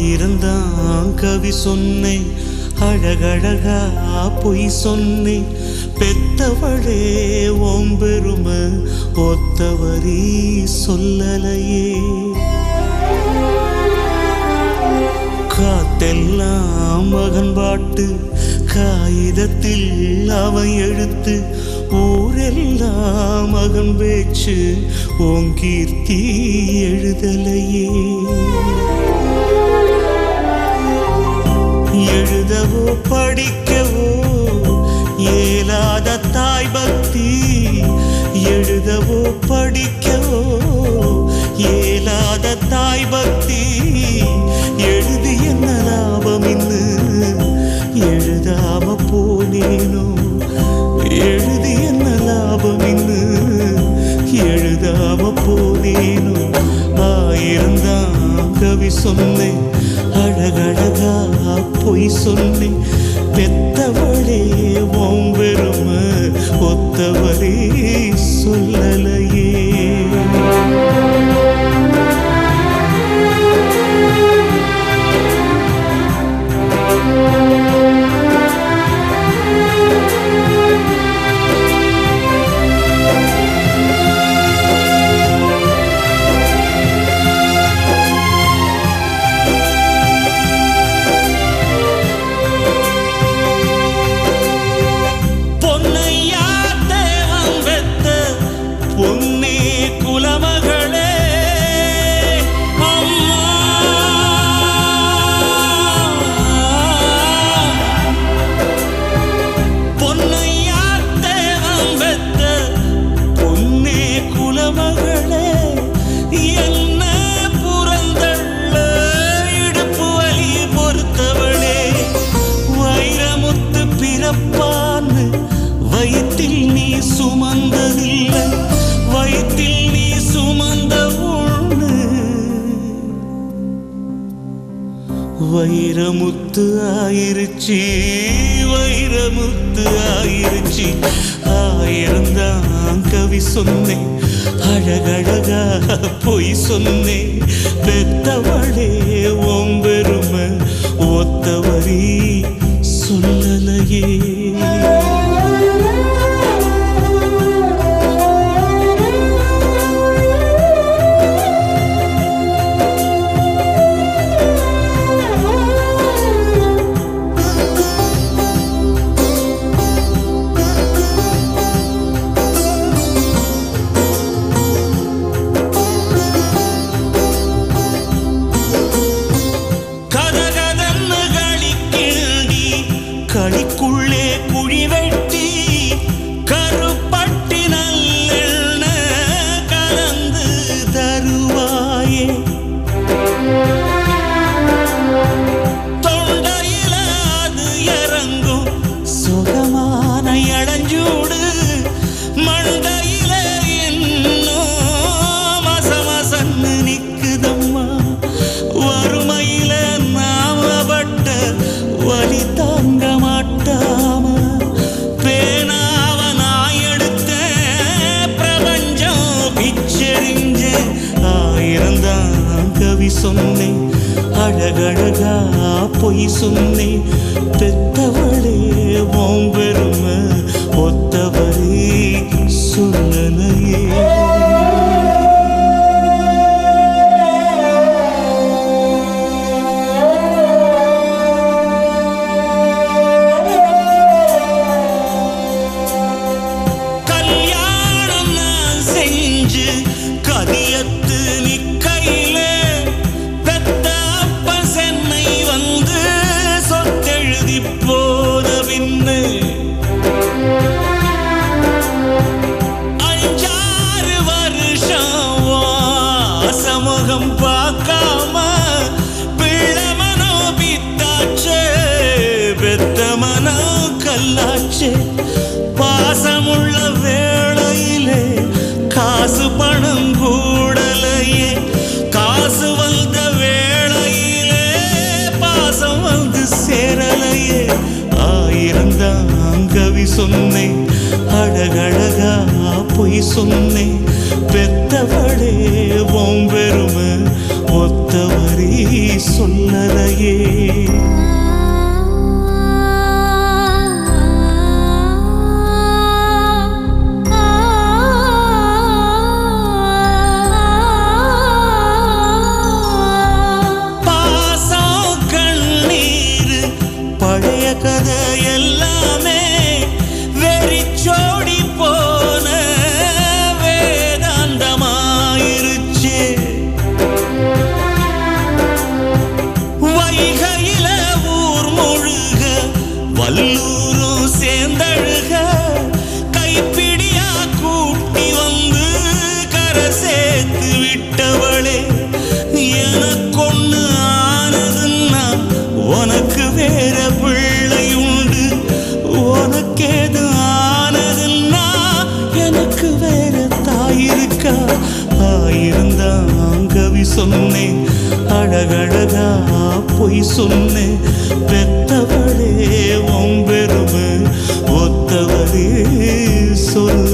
ஆயிரந்தான் கவி சொன்னேன், அழகழகா பொய் சொன்னேன். பெத்தவளே ஓம் பெருமை ஒத்தவரி சொல்லலையே. காத்தெல்லாம் மகன் பாட்டு, காகிதத்தில் அவன் எழுத்து. ஊரெல்லாம் மகன் பேச்சு, ஓம் கீர்த்தி எழுதலையே. எழுதவோ படிக்கவோ ஏலாத தாய் பக்தி, எழுதவோ படிக்கவோ ஏலாத தாய் பக்தி. எழுதி என்ன லாபம் இன்னு எழுதாம போனேனோ, எழுதி என்ன லாபம் இன்னு எழுதாம போனேனோ. ஆயிரந்தான் கவி சொன்னேன், அழகழகா பொய் சொன்னேன். பெத்தவளே ஓம் பெருமை ஒத்தவரே சொல்லலையே. பொன்னே குலமகளே அம்மா, பொன்னையா தேவன் பெத்த பொன்னே குலமகளே. என்ன புறந்தள்ள இடுப்பு வலி பொறுத்தவளே. வைரமுத்து பிறப்பான்னு வயிற்றில் நீ சுமந்ததில்லை, வயிற்றில் நீ சுமந்த ஒண்ணு. வைரமுத்து ஆயிருச்சு, வைரமுத்து ஆயிருச்சு. ஆயிரந்தான் கவி சொன்னேன், அழகழகா பொய் சொன்னேன். பெத்தவளே ஓம் பெருமை ஒத்தவரி சொல்லலையே. களிக்குள்ளே குழி வெட்டி கருப்பட்டி நல்லெண்ண கலந்து தருவாயே. தொண்டையில அது இறங்கும் சுகமான இளஞ்சூடு, மண்டையில இன்னும் மசமசன்னு நிக்குதம்மா. வறுமையில நாம பட்ட வலி தாங்க மாட்டாம பேனாவ நான் எடுத்த பிரபஞ்சம் பிச்சரிஞ்ச. ஆயிரந்தான் கவி சொன்னேன், அழகழகா பொய் சொன்னேன். பெத்தவளே ஓம் பெருமை ஒத்தவரே சொல்லலையே. கதியத்து நிக்கையில பெத்த அப்ப சென்னை வந்து சொத்தெழுதி போன பின்னு 5-6 வருஷம் சமூகம் பார்க்காம பிள்ளமனோ பித்தாச்சே, பெத்த மனோ கல்லாச்சே. பாசமுள்ள வேளையிலே காசு பணம் கூடலையே, காசு வந்த வேளையிலே பாசம் வந்து சேரலையே. ஆயிரந்தான் கவி சொன்னேன், அழகழகா பொய் சொன்னேன். பெத்தவளே ஓம் பெருமை ஒத்தவரே சொல்லலையே. பழைய கதை எல்லாமே வெறிச்சோடி போன வேதாந்தமாயிருச்சே. வைகையில ஊர் முழுக வல்லூரும் சேர்ந்தழுக கைப்பிடியா கூட்டி வந்து கரை சேர்த்து விட்டவளே. எனக்கொன்னு ஆனதுன்னா உனக்கு வேற பிள்ளை உண்டு, உனக்கேது ஆனதுன்னா எனக்கு வேற தாயிருக்கா. ஆயிருந்தான் கவி சொன்னேன், அழகழகா பொய் சொன்னேன். பெத்தவளே உன் பெருமை ஒத்தவளே சொல்.